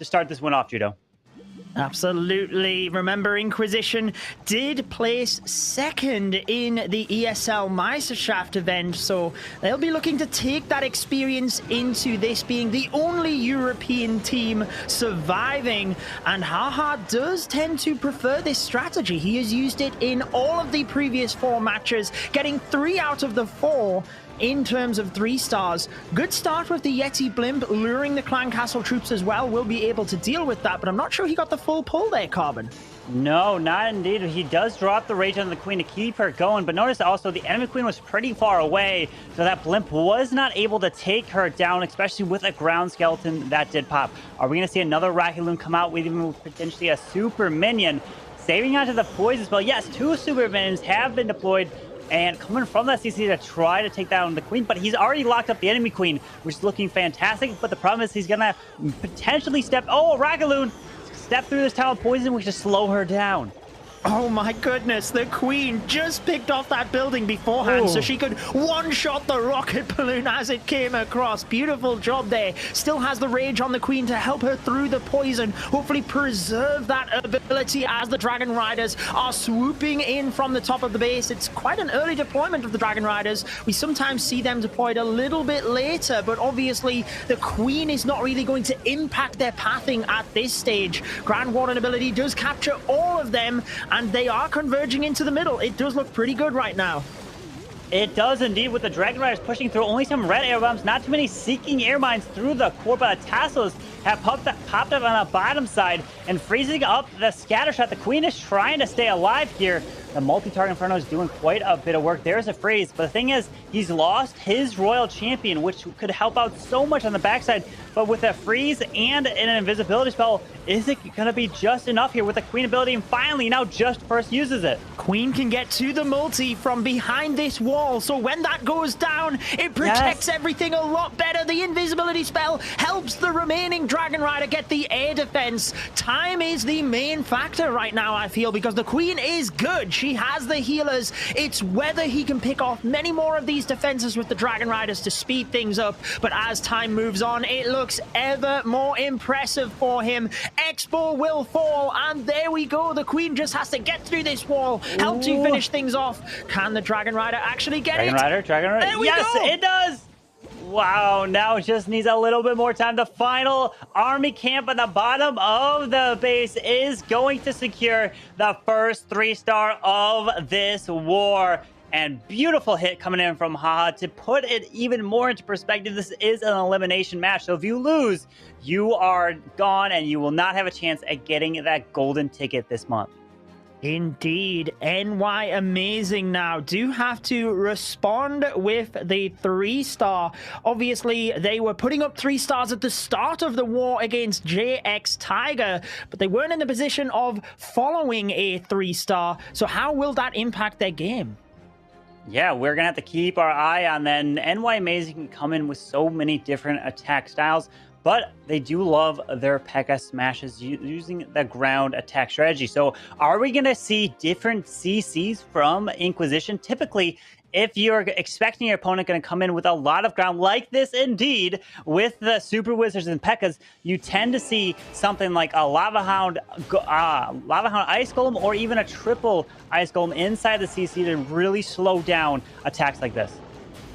to start this one off, Judo. Absolutely. Remember, Inquisition did place second in the ESL Meisterschaft event, so they'll be looking to take that experience into this being the only European team surviving. And Haha does tend to prefer this strategy. He has used it in all of the previous 4 matches, getting 3 out of the 4 in terms of 3 stars. Good start with the Yeti Blimp, luring the Clan Castle troops as well. Will be able to deal with that, but I'm not sure he got the full pull there, Carbon. No, not indeed. He does drop the rage on the queen to keep her going, but notice also the enemy queen was pretty far away, so that Blimp was not able to take her down, especially with a ground skeleton that did pop. Are we going to see another Raccoon come out with even potentially a super minion? Saving onto the poison spell. Yes, 2 super minions have been deployed, and coming from that CC to try to take down the queen, but he's already locked up the enemy queen, which is looking fantastic. But the problem is he's gonna potentially step... Oh, Ragaloon! Step through this tower of poison, which just slow her down. Oh my goodness, the queen just picked off that building beforehand so she could one-shot the rocket balloon as it came across. Beautiful job there. Still has the rage on the queen to help her through the poison. Hopefully preserve that ability as the Dragon Riders are swooping in from the top of the base. It's quite an early deployment of the Dragon Riders. We sometimes see them deployed a little bit later, but obviously the queen is not really going to impact their pathing at this stage. Grand Warden ability does capture all of them, and they are converging into the middle. It does look pretty good right now. It does indeed, with the Dragon Riders pushing through. Only some red air bombs, not too many seeking air mines through the core, but the tassels have popped up on the bottom side and freezing up the scatter shot. The queen is trying to stay alive here. The multi-target Inferno is doing quite a bit of work. There's a freeze, but the thing is, he's lost his Royal Champion, which could help out so much on the backside. But with a freeze and an invisibility spell, is it going to be just enough here with the Queen ability? And finally, now Just First uses it. Queen can get to the multi from behind this wall, so when that goes down, it protects everything a lot better. The invisibility spell helps the remaining Dragon Rider get the air defense. Time is the main factor right now, I feel, because the Queen is good. She has the healers. It's whether he can pick off many more of these defenses with the Dragon Riders to speed things up. But as time moves on, it looks ever more impressive for him. Expo will fall, and there we go. The Queen just has to get through this wall, help to finish things off. Can the Dragon Rider actually get Dragon Rider. There we go. It does. Wow, now it just needs a little bit more time. The final army camp at the bottom of the base is going to secure the first 3-star of this war. And beautiful hit coming in from Haha. To put it even more into perspective, this is an elimination match. So if you lose, you are gone and you will not have a chance at getting that golden ticket this month. Indeed. NY Amazing now do have to respond with the 3-star. Obviously, they were putting up 3 stars at the start of the war against JX Tiger, but they weren't in the position of following a 3-star. So how will that impact their game? Yeah, we're going to have to keep our eye on that. And NY Amazing can come in with so many different attack styles, but they do love their P.E.K.K.A. smashes using the ground attack strategy. So are we going to see different CCs from Inquisition? Typically, if you're expecting your opponent going to come in with a lot of ground, like this indeed, with the Super Wizards and P.E.K.K.As, you tend to see something like a Lava Hound Ice Golem, or even a triple Ice Golem inside the CC to really slow down attacks like this.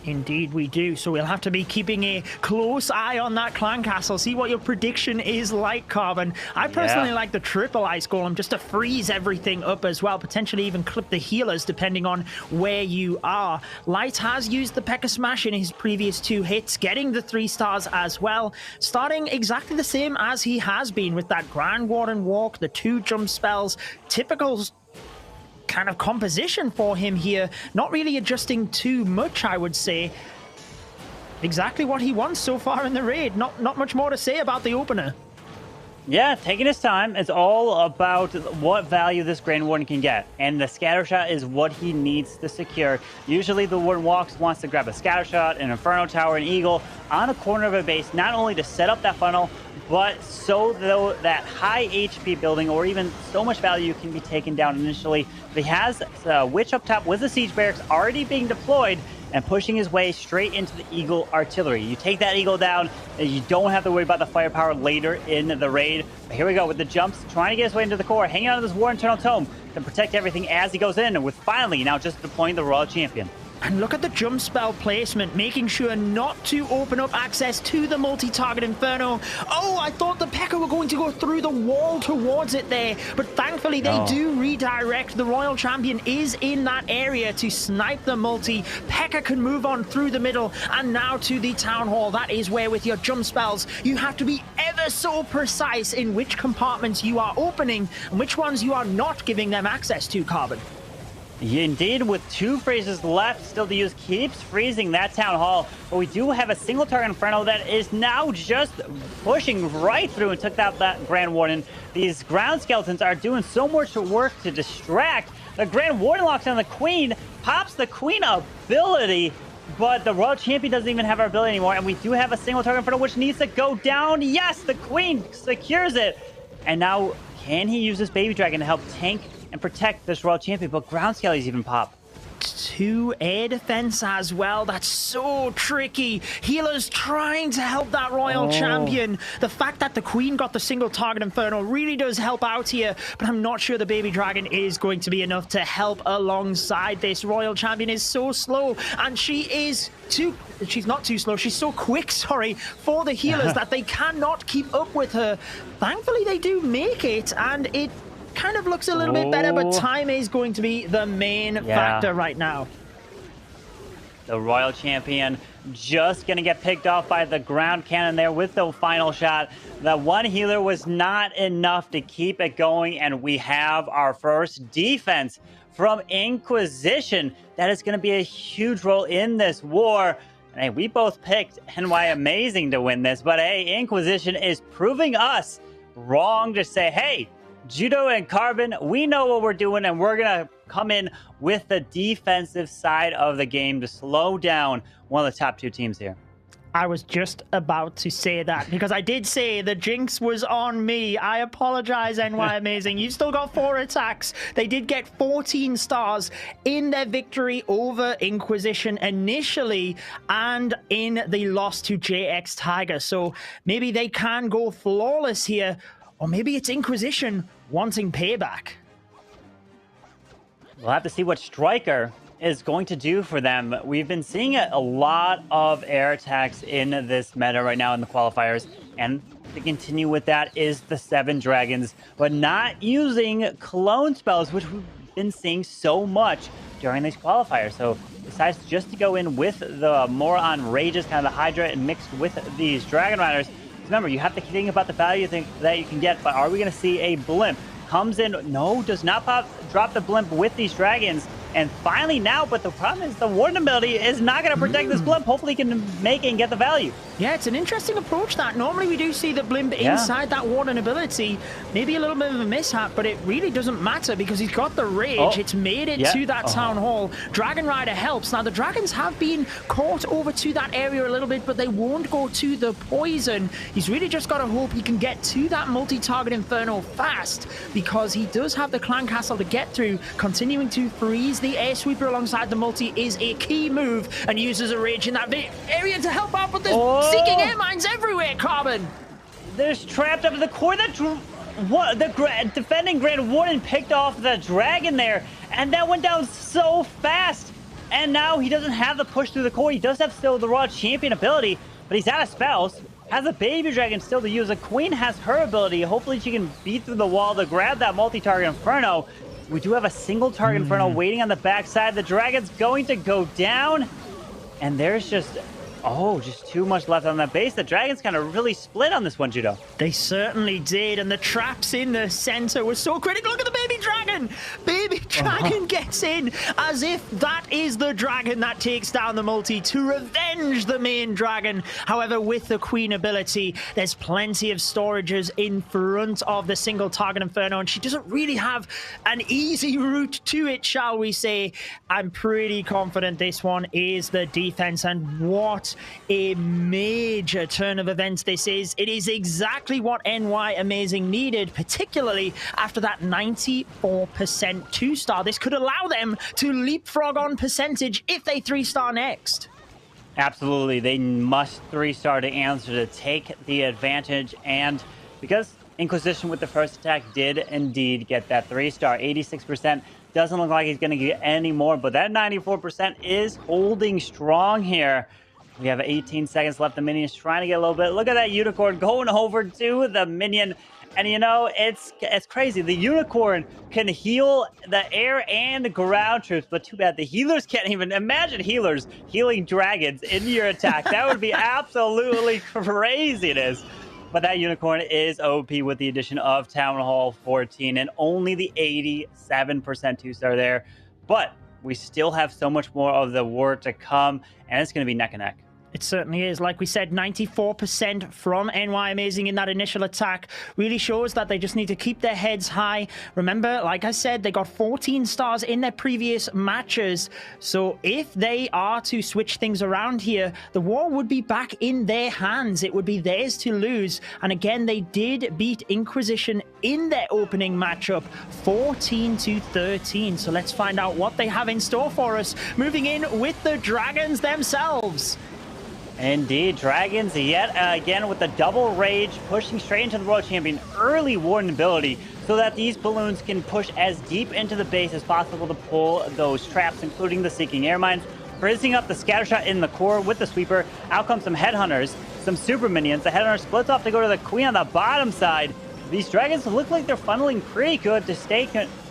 Indeed we do, so we'll have to be keeping a close eye on that Clan Castle, see what your prediction is like, Carbon. I personally like the triple Ice Golem just to freeze everything up as well, potentially even clip the healers depending on where you are. Light has used the P.E.K.K.A. Smash in his previous 2 hits, getting the 3 stars as well, starting exactly the same as he has been with that Grand Warden Walk, the 2 jump spells, typical kind of composition for him here. Not really adjusting too much, I would say. Exactly what he wants so far in the raid. Not much more to say about the opener. Yeah, taking his time. It's all about what value this Grand Warden can get. And the scatter shot is what he needs to secure. Usually the Warden wants to grab a scatter shot, an Inferno Tower, an Eagle on a corner of a base, not only to set up that funnel, but so though that high HP building or even so much value can be taken down initially. But he has Witch up top with the Siege Barracks already being deployed, and pushing his way straight into the Eagle artillery. You take that Eagle down, and you don't have to worry about the firepower later in the raid. But here we go with the jumps, trying to get his way into the core, hanging on to this War Internal Tome to protect everything as he goes in, with finally now just deploying the Royal Champion. And look at the jump spell placement, making sure not to open up access to the multi-target Inferno. Oh, I thought the P.E.K.K.A. were going to go through the wall towards it there, but thankfully they do redirect. The Royal Champion is in that area to snipe the multi. P.E.K.K.A. can move on through the middle, and now to the Town Hall. That is where with your jump spells, you have to be ever so precise in which compartments you are opening and which ones you are not giving them access to, Carbon. Indeed, with 2 phrases left still to use, keeps freezing that Town Hall. But we do have a single target Inferno that is now just pushing right through and took that Grand Warden. These ground skeletons are doing so much work to distract. The Grand Warden locks on the Queen, pops the Queen ability, but the Royal Champion doesn't even have our ability anymore. And we do have a single target Inferno which needs to go down. Yes, the Queen secures it. And now, can he use this Baby Dragon to help tank and protect this Royal Champion? But ground skellies even pop. 2 air defense as well. That's so tricky. Healers trying to help that Royal Champion. The fact that the Queen got the single target Inferno really does help out here, but I'm not sure the Baby Dragon is going to be enough to help alongside this. Royal Champion is so slow, and she's not too slow, she's so quick, sorry, for the healers that they cannot keep up with her. Thankfully, they do make it, and it kind of looks a little bit better, but time is going to be the main factor right now. The Royal Champion just going to get picked off by the ground cannon there with the final shot. The one healer was not enough to keep it going, and we have our first defense from Inquisition. That is going to be a huge role in this war. And hey, we both picked NY Amazing to win this, but hey, Inquisition is proving us wrong to say, hey, Judo and Carbon, we know what we're doing, and we're going to come in with the defensive side of the game to slow down one of the top 2 teams here. I was just about to say that, because I did say the jinx was on me. I apologize, NY Amazing. You've still got 4 attacks. They did get 14 stars in their victory over Inquisition initially, and in the loss to JX Tiger. So maybe they can go flawless here, or maybe it's Inquisition wanting payback. We'll have to see what Striker is going to do for them. We've been seeing a lot of air attacks in this meta right now in the qualifiers, and to continue with that is the 7 dragons, but not using clone spells, which we've been seeing so much during these qualifiers. So decides just to go in with the more on rages, kind of the Hydra, and mixed with these Dragon Riders. Remember, you have to think about the value that you can get, but are we going to see a blimp? Comes in, no, does not drop the blimp with these dragons. And finally now, but the problem is the Warden ability is not going to protect this blimp. Hopefully he can make it and get the value. Yeah, it's an interesting approach that. Normally we do see the blimp inside that Warden ability. Maybe a little bit of a mishap, but it really doesn't matter because he's got the rage. It's made it to that Town Hall. Dragon Rider helps. Now the dragons have been caught over to that area a little bit, but they won't go to the poison. He's really just got to hope he can get to that multi-target Inferno fast, because he does have the Clan Castle to get through. Continuing to freeze the air sweeper alongside the multi is a key move, and uses a rage in that area to help out, but there's seeking air mines everywhere, Carbon. There's trapped up to the core. The defending Grand Warden picked off the dragon there, and that went down so fast. And now he doesn't have the push through the core. He does have still the Royal Champion ability, but he's out of spells. Has a Baby Dragon still to use. The Queen has her ability. Hopefully she can beat through the wall to grab that multi-target Inferno. We do have a single target Inferno waiting on the backside. The Dragon's going to go down, and there's just too much left on that base. The Dragons kind of really split on this one, Judo. They certainly did, and the traps in the center were so critical. Look at the Baby Dragon! Baby Dragon gets in as if that is the dragon that takes down the multi to revenge the main dragon. However, with the Queen ability, there's plenty of storages in front of the single target Inferno, and she doesn't really have an easy route to it, shall we say. I'm pretty confident this one is the defense, and what a major turn of events this is. It is exactly what NY Amazing needed, particularly after that 94% 2 2-star. This could allow them to leapfrog on percentage if they 3-star next. Absolutely. They must 3-star to answer to take the advantage. And because Inquisition with the first attack did indeed get that 3-star, 86%. Doesn't look like he's going to get any more, but that 94% is holding strong here. We have 18 seconds left. The minion's trying to get a little bit. Look at that unicorn going over to the minion. And you know, it's crazy. The unicorn can heal the air and ground troops, but too bad the healers can't even imagine healers healing dragons in your attack. That would be absolutely craziness. But that unicorn is OP with the addition of Town Hall 14 and only the 87% 2-star there. But we still have so much more of the war to come, and it's going to be neck and neck. It certainly is. Like we said, 94% from NY Amazing in that initial attack really shows that they just need to keep their heads high. Remember, like I said, they got 14 stars in their previous matches. So if they are to switch things around here, the war would be back in their hands. It would be theirs to lose. And again, they did beat Inquisition in their opening matchup, 14-13. So let's find out what they have in store for us. Moving in with the Dragons themselves. Indeed, Dragons yet again with the double rage, pushing straight into the World Champion. Early warden ability so that these balloons can push as deep into the base as possible to pull those traps, including the Seeking Air Mines. Frizzing up the Scattershot in the core with the Sweeper. Out comes some Headhunters, some Super Minions. The Headhunter splits off to go to the Queen on the bottom side. These Dragons look like they're funneling pretty good to stay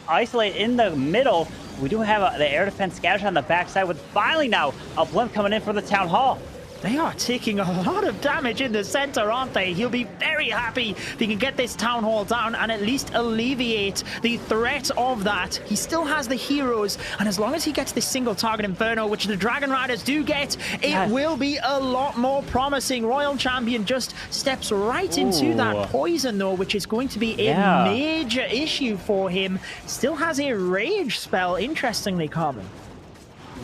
isolated in the middle. We do have the Air Defense Scattershot on the backside with finally now a blimp coming in for the Town Hall. They are taking a lot of damage in the center, aren't they? He'll be very happy if he can get this Town Hall down and at least alleviate the threat of that. He still has the heroes, and as long as he gets this single target Inferno, which the Dragon Riders do get, it will be a lot more promising. Royal Champion just steps right into that poison, though, which is going to be a major issue for him. Still has a rage spell, interestingly, Carmen.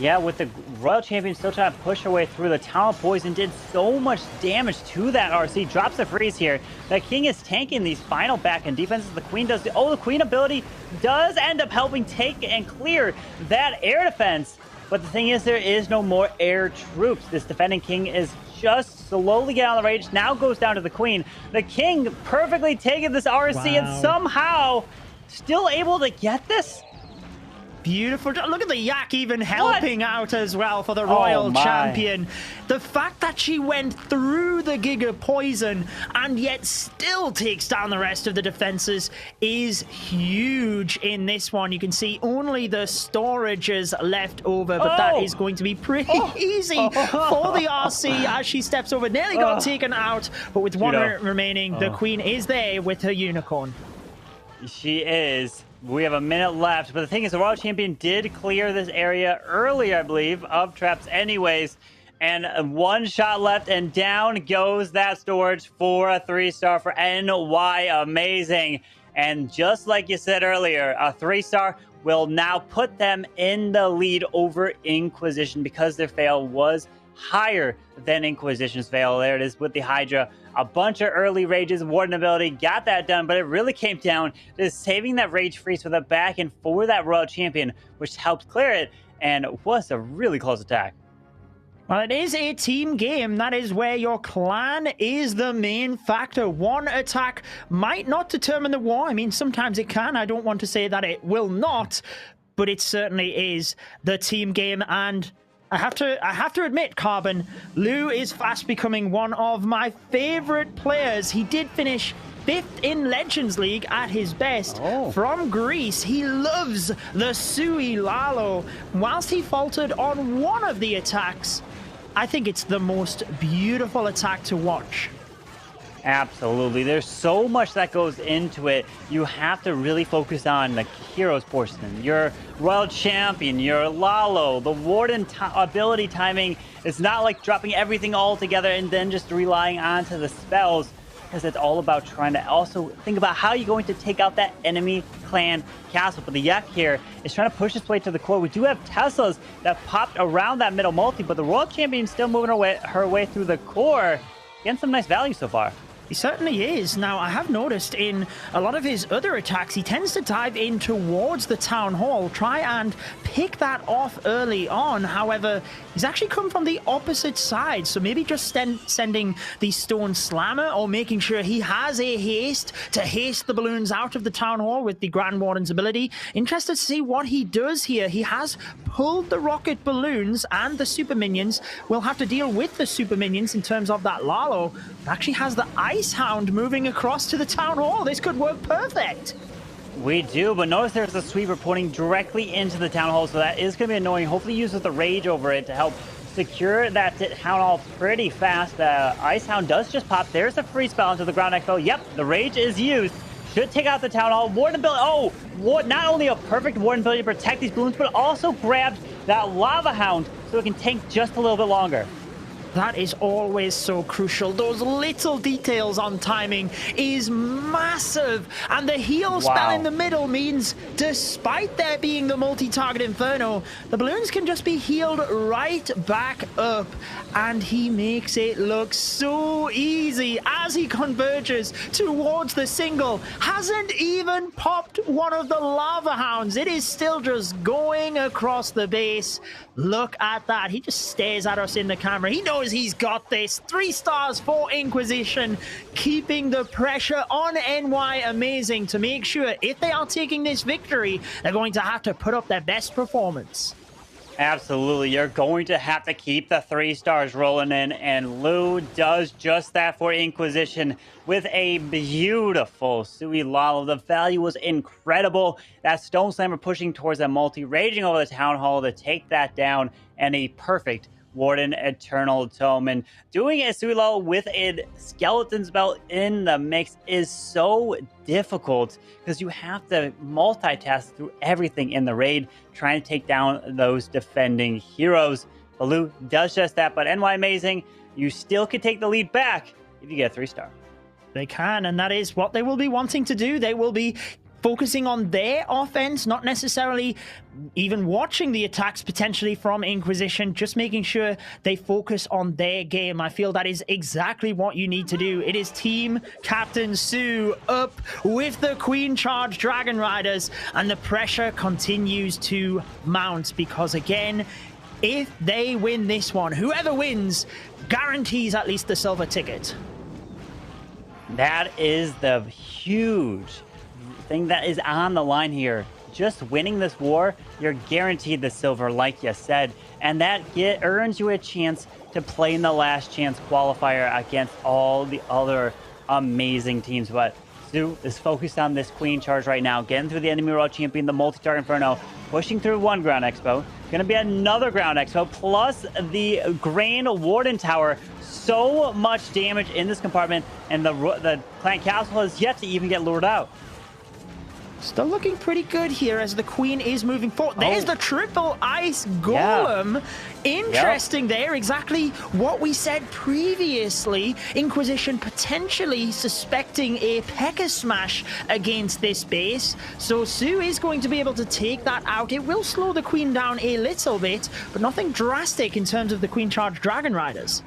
Yeah, with the Royal Champion still trying to push her way through, the Town of Poison did so much damage to that RC. Drops a freeze here. The King is tanking these final back-end defenses. The Queen does... Oh, the Queen ability does end up helping take and clear that air defense. But the thing is, there is no more air troops. This defending King is just slowly getting on the rage. Now goes down to the Queen. The King perfectly taking this RC and somehow still able to get this. Beautiful. Look at the Yak even helping out as well for the Royal Champion. The fact that she went through the Giga Poison and yet still takes down the rest of the defenses is huge in this one. You can see only the storages left over, but that is going to be pretty easy for the RC as she steps over. Nearly got taken out, but with one remaining, the Queen is there with her unicorn. She is. We have a minute left, but the thing is, the Royal Champion did clear this area earlier, I believe, of traps anyways. And one shot left, and down goes that storage for a 3-star for NY Amazing. And just like you said earlier, a 3-star will now put them in the lead over Inquisition because their fail was higher than Inquisition's fail. There it is with the Hydra. A bunch of early rages, warden ability, got that done, but it really came down to saving that rage freeze with a back end for that Royal Champion, which helped clear it, and was a really close attack. Well, it is a team game. That is where your clan is the main factor. One attack might not determine the war. I mean, sometimes it can. I don't want to say that it will not, but it certainly is the team game. And I have to admit, Carbon, Lou is fast becoming one of my favorite players. He did finish 5th in Legends League at his best. From Greece, he loves the Sui Lalo. Whilst he faltered on one of the attacks, I think it's the most beautiful attack to watch. Absolutely. There's so much that goes into it. You have to really focus on the heroes portion. Your Royal Champion, your Lalo, the Warden ability timing. It's not like dropping everything all together and then just relying onto the spells, because it's all about trying to also think about how you're going to take out that enemy clan castle. But the Yak here is trying to push his way to the core. We do have Teslas that popped around that middle multi, but the Royal Champion is still moving her way through the core. Getting some nice value so far. He certainly is. Now, I have noticed in a lot of his other attacks, he tends to dive in towards the town hall, try and pick that off early on. However, he's actually come from the opposite side, so maybe just sending the stone slammer or making sure he has a haste to haste the balloons out of the town hall with the Grand Warden's ability. Interested to see what he does here. He has pulled the rocket balloons, and the super minions will have to deal with the super minions in terms of that Lalo. It actually has the Ice Hound moving across to the town hall. This could work perfect. We do, but notice there's a sweeper pointing directly into the town hall, so that is going to be annoying. Hopefully uses the rage over it to help secure that town hall pretty fast. Ice Hound does just pop. There's a free spell into the ground expo. Yep, the rage is used. Should take out the town hall. Warden ability. Oh, not only a perfect warden ability to protect these balloons, but also grabbed that lava hound so it can tank just a little bit longer. That is always so crucial. Those little details on timing is massive. And the heal spell in the middle means, despite there being the multi-target Inferno, the balloons can just be healed right back up. And he makes it look so easy as he converges towards the single. Hasn't even popped one of the lava hounds. It is still just going across the base. Look at that. He just stares at us in the camera. He knows he's got this. 3 stars for Inquisition, keeping the pressure on NY Amazing to make sure if they are taking this victory, they're going to have to put up their best performance. Absolutely. You're going to have to keep the 3 stars rolling in, and Lou does just that for Inquisition with a beautiful Sui Lalo. The value was incredible. That Stone Slammer pushing towards that multi, raging over the Town Hall to take that down, and a perfect Warden Eternal Tome. And doing a Sui Lalo with a Skeleton spell in the mix is so difficult because you have to multitask through everything in the raid, trying to take down those defending heroes. Baloo does just that, but NY Amazing, you still can take the lead back if you get a 3-star. They can, and that is what they will be wanting to do. They will be focusing on their offense, not necessarily even watching the attacks potentially from Inquisition, just making sure they focus on their game. I feel that is exactly what you need to do. It is Team Captain Sue up with the Queen Charge Dragon Riders, and the pressure continues to mount because, again, if they win this one, whoever wins guarantees at least the silver ticket. That is the huge thing that is on the line here. Just winning this war, you're guaranteed the silver, like you said, and that earns you a chance to play in the last chance qualifier against all the other amazing teams. But Sue is focused on this Queen Charge right now, getting through the enemy world champion, the multi-target Inferno, pushing through one ground expo, gonna be another ground expo, plus the Grand Warden Tower. So much damage in this compartment, and the Clan Castle has yet to even get lured out. Still looking pretty good here as the Queen is moving forward. There's the triple ice golem. Interesting there. Exactly what we said previously. Inquisition potentially suspecting a P.E.K.K.A. smash against this base. So Sue is going to be able to take that out. It will slow the Queen down a little bit, but nothing drastic in terms of the Queen Charge Dragon Riders.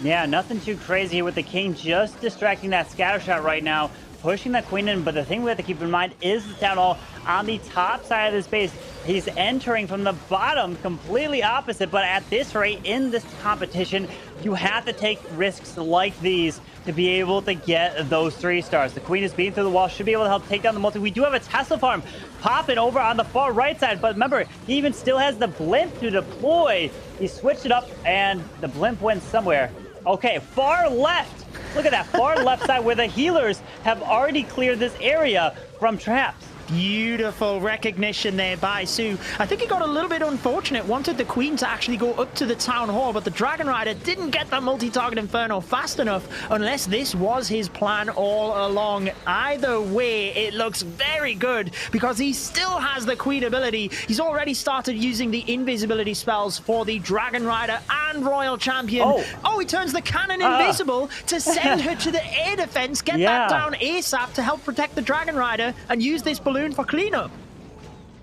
Yeah, nothing too crazy with the King just distracting that scatter shot right now, pushing that Queen in. But the thing we have to keep in mind is the Town Hall on the top side of this base. He's entering from the bottom, completely opposite. But at this rate, in this competition, you have to take risks like these to be able to get those 3 stars. The Queen is beating through the wall, should be able to help take down the multi. We do have a Tesla farm popping over on the far right side, but remember, he even still has the blimp to deploy. He switched it up, and the blimp went somewhere. Okay, far left. Look at that, far left side where the healers have already cleared this area from traps. Beautiful recognition there by Sue. I think he got a little bit unfortunate. Wanted the Queen to actually go up to the Town Hall, but the Dragon Rider didn't get that multi-target Inferno fast enough, unless this was his plan all along. Either way, it looks very good because he still has the Queen ability. He's already started using the invisibility spells for the Dragon Rider and Royal Champion. Oh, he turns the cannon invisible to send her to the air defense, get that down ASAP to help protect the Dragon Rider and use this balloon for cleanup.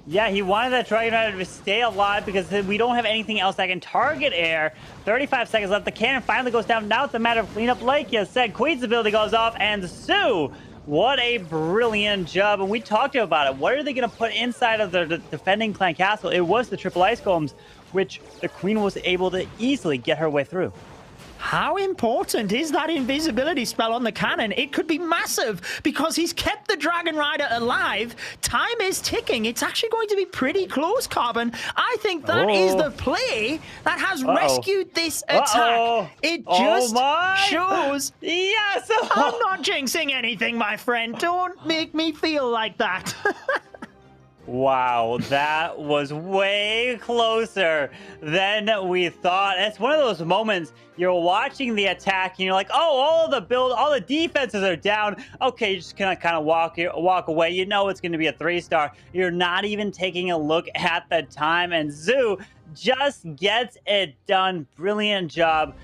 Yeah, he wanted that Dragon Rider to stay alive because we don't have anything else that can target air. 35 seconds left. The cannon finally goes down. Now it's a matter of cleanup. Like you said, Queen's ability goes off, and Sue, what a brilliant job. And we talked about it. What are they going to put inside of the defending clan castle? It was the triple ice golems, which the Queen was able to easily get her way through. How important is that invisibility spell on the cannon? It could be massive because he's kept the Dragon Rider alive. Time is ticking. It's actually going to be pretty close, Carbon. I think that is the play that has rescued this attack. It just shows... Yes! I'm not jinxing anything, my friend. Don't make me feel like that. Wow, that was way closer than we thought. It's one of those moments you're watching the attack and you're like, oh, all the defenses are down. Okay, you're just gonna kind of walk away. You know it's gonna be a 3-star. You're not even taking a look at the time, and Zoo just gets it done. Brilliant job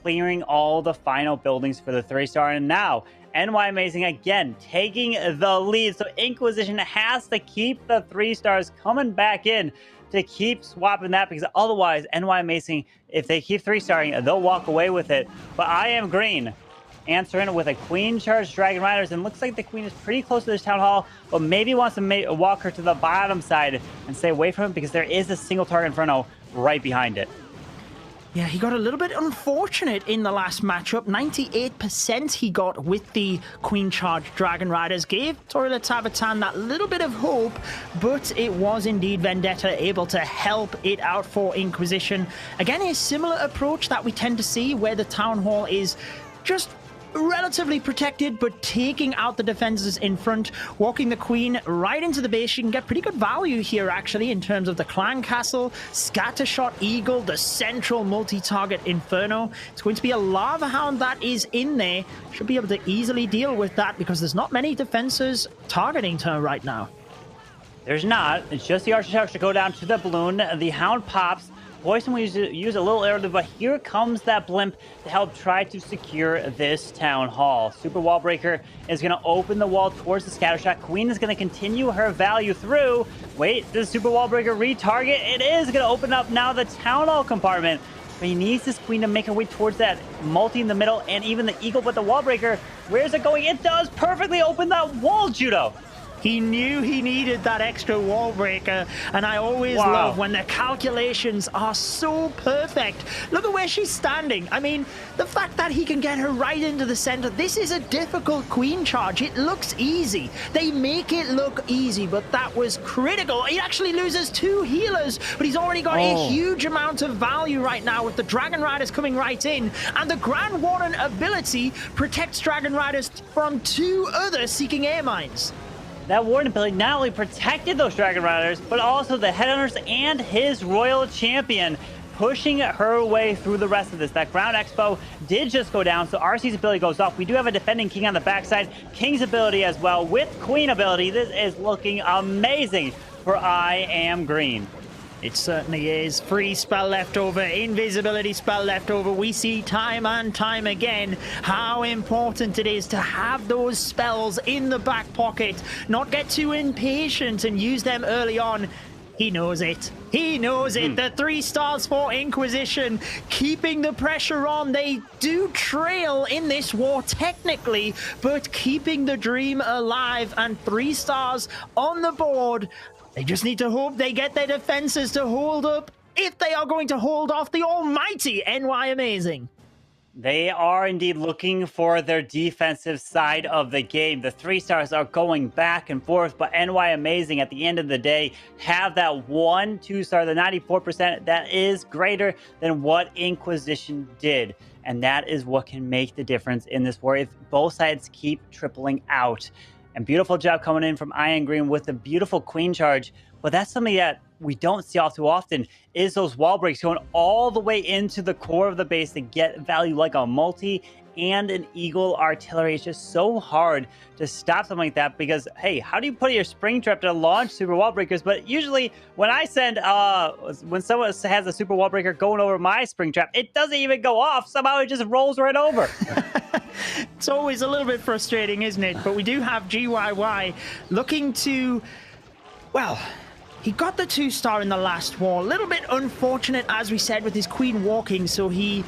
clearing all the final buildings for the 3-star, and now NY Amazing again taking the lead. So Inquisition has to keep the 3-stars coming back in to keep swapping that, because otherwise NY Amazing, if they keep 3-starring, they'll walk away with it. But I Am Green answering with a Queen charged Dragon Riders, and looks like the Queen is pretty close to this town hall, but maybe wants to walk her to the bottom side and stay away from it because there is a single target Inferno right behind it. Yeah, he got a little bit unfortunate in the last matchup. 98% he got with the Queen Charged Dragon Riders. Gave Torila Tavatan that little bit of hope, but it was indeed Vendetta able to help it out for Inquisition. Again, a similar approach that we tend to see where the Town Hall is just relatively protected, but taking out the defenses in front, walking the Queen right into the base. You can get pretty good value here, actually, in terms of the Clan Castle, Scattershot Eagle, the central multi-target Inferno. It's going to be a Lava Hound that is in there. Should be able to easily deal with that because there's not many defenses targeting her right now. There's not. It's just the Archer Tower to go down to the balloon. The Hound pops. Poison will use a little early, but here comes that blimp to help try to secure this town hall. Super Wall Breaker is going to open the wall towards the Scattershot. Queen is going to continue her value through. Wait, does Super Wall Breaker retarget? It is going to open up now the town hall compartment. But he needs this Queen to make her way towards that multi in the middle and even the Eagle, but the Wall Breaker, where's it going? It does perfectly open that wall, Judo. He knew he needed that extra wall breaker, and I always love when the calculations are so perfect. Look at where she's standing. I mean, the fact that he can get her right into the center, this is a difficult Queen charge. It looks easy. They make it look easy, but that was critical. He actually loses 2 healers, but he's already got a huge amount of value right now with the Dragon Riders coming right in, and the Grand Warden ability protects Dragon Riders from 2 other seeking air mines. That Warden ability not only protected those Dragon Riders, but also the Headhunters and his Royal Champion, pushing her way through the rest of this. That Ground Expo did just go down, so RC's ability goes off. We do have a defending King on the backside. King's ability as well with Queen ability. This is looking amazing for I Am Green. It certainly is. Free spell left over, invisibility spell left over. We see time and time again how important it is to have those spells in the back pocket, not get too impatient and use them early on. He knows it. He knows it. The 3 stars for Inquisition, keeping the pressure on. They do trail in this war technically, but keeping the dream alive, and 3 stars on the board. They just need to hope they get their defenses to hold up if they are going to hold off the almighty NY Amazing. They are indeed looking for their defensive side of the game. The 3 stars are going back and forth, but NY Amazing at the end of the day have that 1 2-star, the 94%, that is greater than what Inquisition did. And that is what can make the difference in this war if both sides keep tripling out. And beautiful job coming in from Iron Green with the beautiful Queen charge. But that's something that we don't see all too often, is those wall breaks going all the way into the core of the base to get value like a multi and an Eagle artillery. It's just so hard to stop something like that because, hey, how do you put your spring trap to launch super wall breakers? But usually when I send, when someone has a super wall breaker going over my spring trap, it doesn't even go off. Somehow it just rolls right over. It's always a little bit frustrating, isn't it? But we do have GYY looking to, well, He got the 2-star in the last war. A little bit unfortunate, as we said, with his queen walking, so he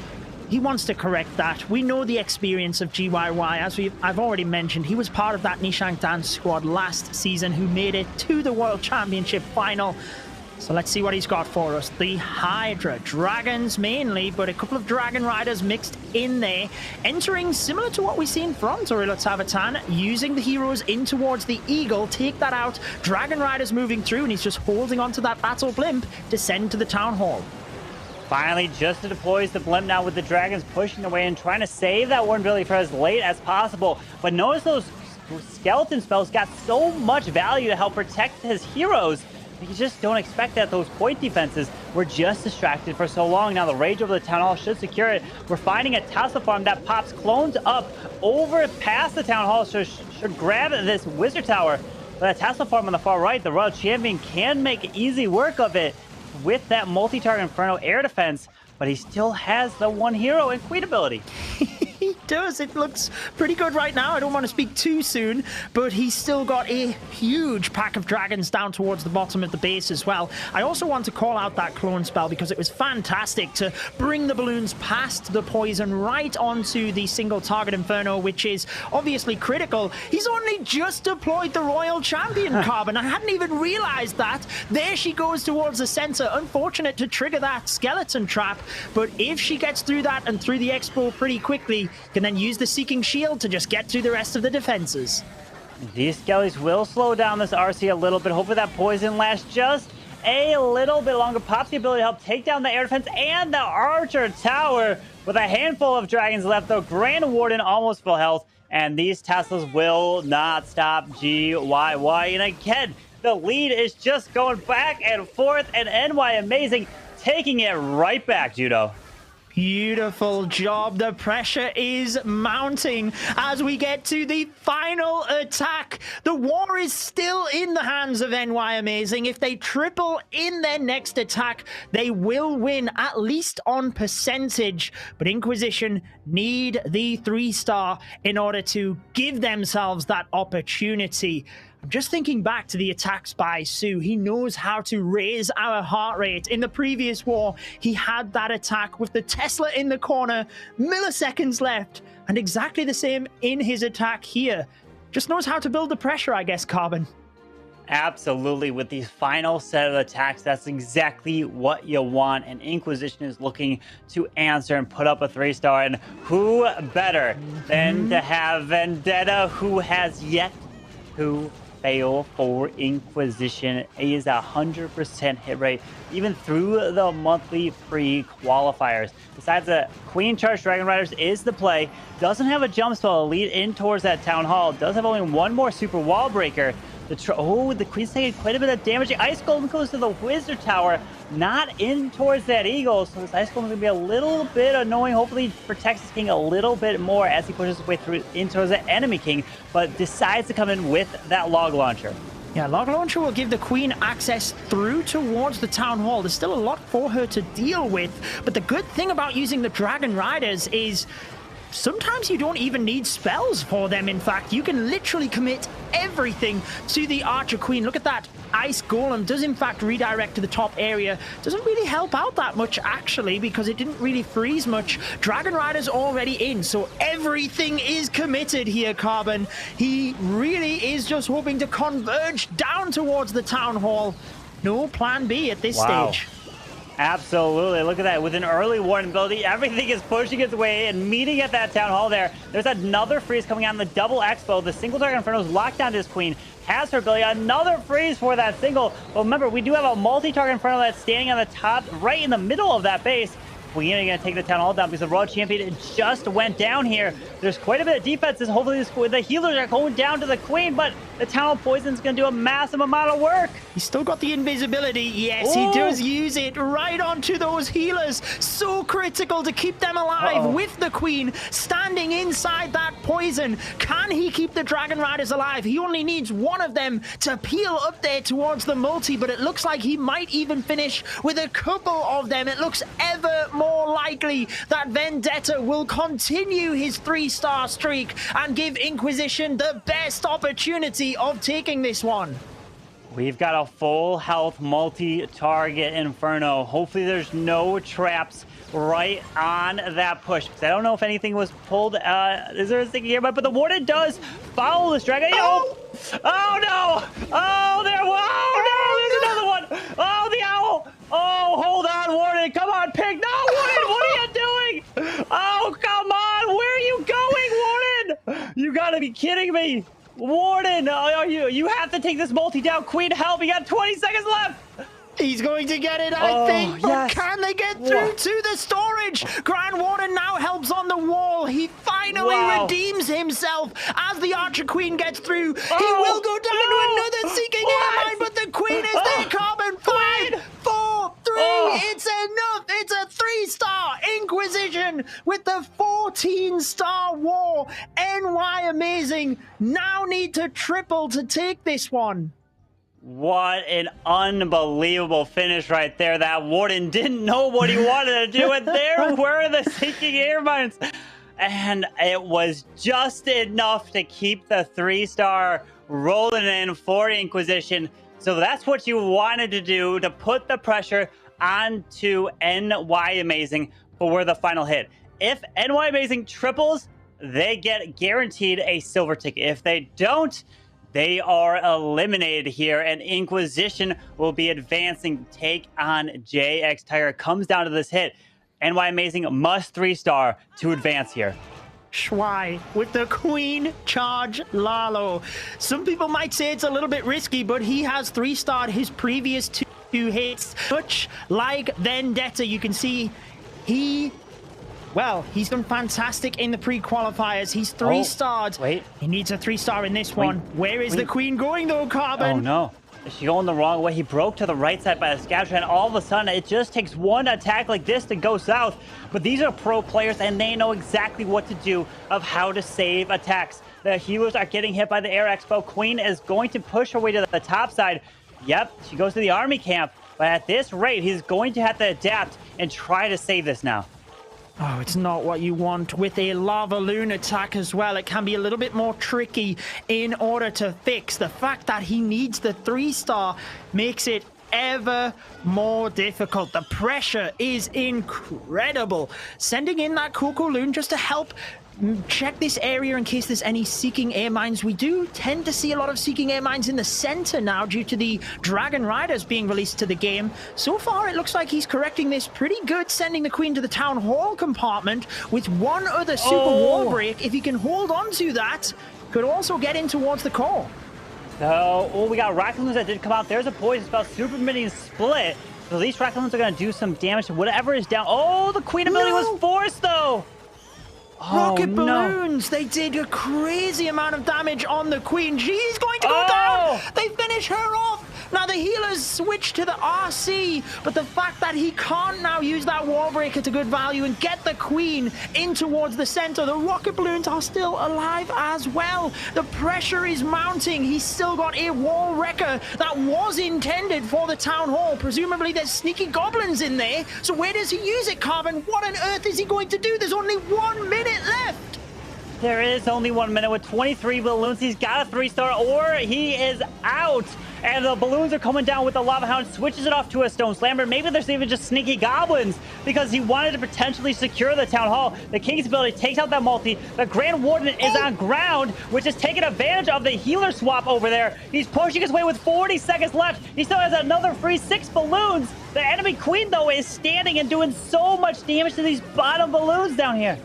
wants to correct that. We know the experience of GYY. As I've already mentioned, he was part of that Nishang Dance squad last season who made it to the World Championship final. So let's see what he's got for us. The Hydra, dragons mainly, but a couple of dragon riders mixed in there. Entering similar to what we see in front, Aurelio Tavatan, using the heroes in towards the Eagle, take that out. Dragon riders moving through, and he's just holding onto that battle blimp, descend to the Town Hall. Finally, just deploys the blimp now with the dragons pushing away and trying to save that Warden ability for as late as possible. But notice those skeleton spells got so much value to help protect his heroes. You just don't expect that. Those point defenses were just distracted for so long. Now the rage over the Town Hall should secure it. We're finding a Tesla farm that pops clones up over past the Town Hall, so should grab this Wizard Tower. But a Tesla farm on the far right, the Royal Champion can make easy work of it with that multi-target Inferno air defense, but he still has the one hero and Queen ability. He does. It looks pretty good right now. I don't want to speak too soon, but he's still got a huge pack of dragons down towards the bottom of the base as well. I also want to call out that clone spell because it was fantastic to bring the balloons past the poison right onto the single target Inferno, which is obviously critical. He's only just deployed the Royal Champion, Carbon. I hadn't even realized that. There she goes towards the center. Unfortunate to trigger that skeleton trap, but if she gets through that and through the expo pretty quickly, can then use the Seeking Shield to just get through the rest of the defenses. These skellies will slow down this RC a little bit. Hopefully that poison lasts just a little bit longer. Pops the ability to help take down the air defense and the Archer Tower with a handful of dragons left, though. Grand Warden almost full health, and these Teslas will not stop GYY. And again, the lead is just going back and forth, and NY Amazing taking it right back, Judo. Beautiful job. The pressure is mounting as we get to the final attack. The war is still in the hands of NY Amazing. If they triple in their next attack, they will win, at least on percentage. But Inquisition need the 3-star in order to give themselves that opportunity. I'm just thinking back to the attacks by Su. He knows how to raise our heart rate. In the previous war, he had that attack with the Tesla in the corner, milliseconds left, and exactly the same in his attack here. Just knows how to build the pressure, I guess, Carbon. Absolutely. With these final set of attacks, that's exactly what you want. And Inquisition is looking to answer and put up a 3-star. And who better than to have Vendetta, who has yet to fail for Inquisition. It is 100% hit rate, even through the monthly pre-qualifiers. Besides the Queen Charge Dragon Riders is the play. Doesn't have a jump spell to lead in towards that Town Hall. Does have only one more Super Wall Breaker. The Queen's taking quite a bit of damage. The Ice Golem goes to the Wizard Tower, not in towards that Eagle. So this Ice Golem is going to be a little bit annoying. Hopefully he protects his King a little bit more as he pushes his way through in towards the enemy King, but decides to come in with that Log Launcher. Yeah, Log Launcher will give the Queen access through towards the Town Hall. There's still a lot for her to deal with, but the good thing about using the Dragon Riders is sometimes you don't even need spells for them. In fact, you can literally commit everything to the Archer Queen. Look at that. Ice Golem does in fact redirect to the top area. Doesn't really help out that much actually, because it didn't really freeze much. Dragon Rider's already in, so everything is committed here, Carbon. He really is just hoping to converge down towards the Town Hall. No plan B at this stage. Absolutely. Look at that. With an early warning ability, everything is pushing its way and meeting at that Town Hall there. There's another freeze coming out in the double expo. The single target Inferno is locked down to his Queen. Has her ability. Another freeze for that single. But remember, we do have a multi-target Inferno that's standing on the top, right in the middle of that base. Queen are going to take the Town Hall down because the Royal Champion just went down here. There's quite a bit of defenses. Hopefully the healers are going down to the Queen, but the Town Hall Poison is going to do a massive amount of work. He's still got the invisibility. Yes, he does use it right onto those healers. So critical to keep them alive with the Queen standing inside that poison. Can he keep the Dragon Riders alive? He only needs one of them to peel up there towards the multi, but it looks like he might even finish with a couple of them. It looks ever more likely that Vendetta will continue his 3-star streak and give Inquisition the best opportunity of taking this one. We've got a full health multi-target Inferno. Hopefully there's no traps right on that push. Because I don't know if anything was pulled. Is there a thing here? But the Warden does follow this dragon. Oh! Oh no! Oh, there! Oh no! There's another one! Oh, the owl! Oh, hold on, Warden! Come on, pig! No, Warden! What are you doing? Oh, come on! Where are you going, Warden? You gotta be kidding me! Warden, you have to take this multi down. Queen, help! You got 20 seconds left. He's going to get it, I think. But yes. Can they get through to the storage? Grand Warden now helps on the wall. He finally redeems himself as the Archer Queen gets through. He will go down to another Seeking Air Mine, but the Queen is there. Carbon 5, 4, 3. It's enough. It's a 3-star Inquisition with the 14-star war. NY Amazing now need to triple to take this one. What an unbelievable finish right there. That Warden didn't know what he wanted to do, and there were the Seeking Air Mines. And it was just enough to keep the 3-star rolling in for Inquisition. So that's what you wanted to do, to put the pressure onto NY Amazing for the final hit. If NY Amazing triples, they get guaranteed a silver ticket. If they don't, they are eliminated here, and Inquisition will be advancing to take on JX Tiger. Comes down to this hit. NY Amazing must 3-star to advance here. Schwei with the Queen charge Lalo. Some people might say it's a little bit risky, but he has 3-starred his previous two hits. Much like Vendetta, you can see he's done fantastic in the pre-qualifiers. He's 3-starred. Wait. He needs a 3-star in this one. Where is the Queen going, though, Carbon? Oh, no. Is she going the wrong way? He broke to the right side by the scavenger, and all of a sudden, it just takes one attack like this to go south. But these are pro players, and they know exactly what to do of how to save attacks. The healers are getting hit by the Air Expo. Queen is going to push her way to the top side. Yep, she goes to the army camp. But at this rate, he's going to have to adapt and try to save this now. Oh, it's not what you want. With a Lava Loon attack as well, it can be a little bit more tricky in order to fix. The fact that he needs the 3-star makes it ever more difficult. The pressure is incredible. Sending in that Coco Loon just to help check this area in case there's any Seeking Air Mines. We do tend to see a lot of Seeking Air Mines in the center now due to the Dragon Riders being released to the game. So far, it looks like he's correcting this pretty good, sending the Queen to the Town Hall compartment with one other super wall break. If he can hold on to that, could also get in towards the core. So, we got Rocket Loons that did come out. There's a poison spell, super mini split. So these Rocket Loons are going to do some damage to whatever is down. Oh, the Queen ability was forced, though. Rocket balloons! They did a crazy amount of damage on the Queen. She's going to go down! They finish her off! Now the healers switch to the RC, but the fact that he can't now use that wall breaker to good value and get the Queen in towards the center, the rocket balloons are still alive as well. The pressure is mounting. He's still got a wall wrecker that was intended for the Town Hall. Presumably there's sneaky goblins in there. So where does he use it, Carbon? What on earth is he going to do? There's only 1 minute left. There is only 1 minute with 23 balloons. He's got a 3-star or he is out. And the balloons are coming down with the Lava Hound. Switches it off to a Stone Slammer. Maybe there's even just sneaky goblins because he wanted to potentially secure the Town Hall. The King's ability takes out that multi. The Grand Warden is on ground, which is taking advantage of the healer swap over there. He's pushing his way with 40 seconds left. He still has another free 6 balloons. The enemy Queen, though, is standing and doing so much damage to these bottom balloons down here.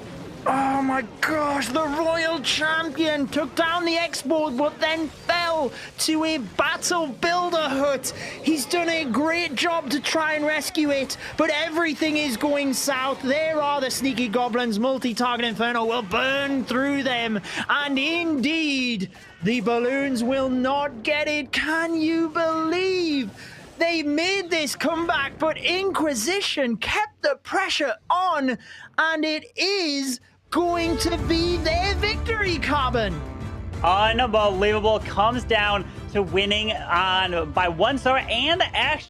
Oh my gosh, the Royal Champion took down the X-Board but then fell to a Battle Builder hut. He's done a great job to try and rescue it, but everything is going south. There are the sneaky goblins. Multi-target Inferno will burn through them. And indeed, the balloons will not get it. Can you believe? They made this comeback, but Inquisition kept the pressure on, and it is going to be their victory, Carbon. Unbelievable. Comes down to winning by 1 star and actually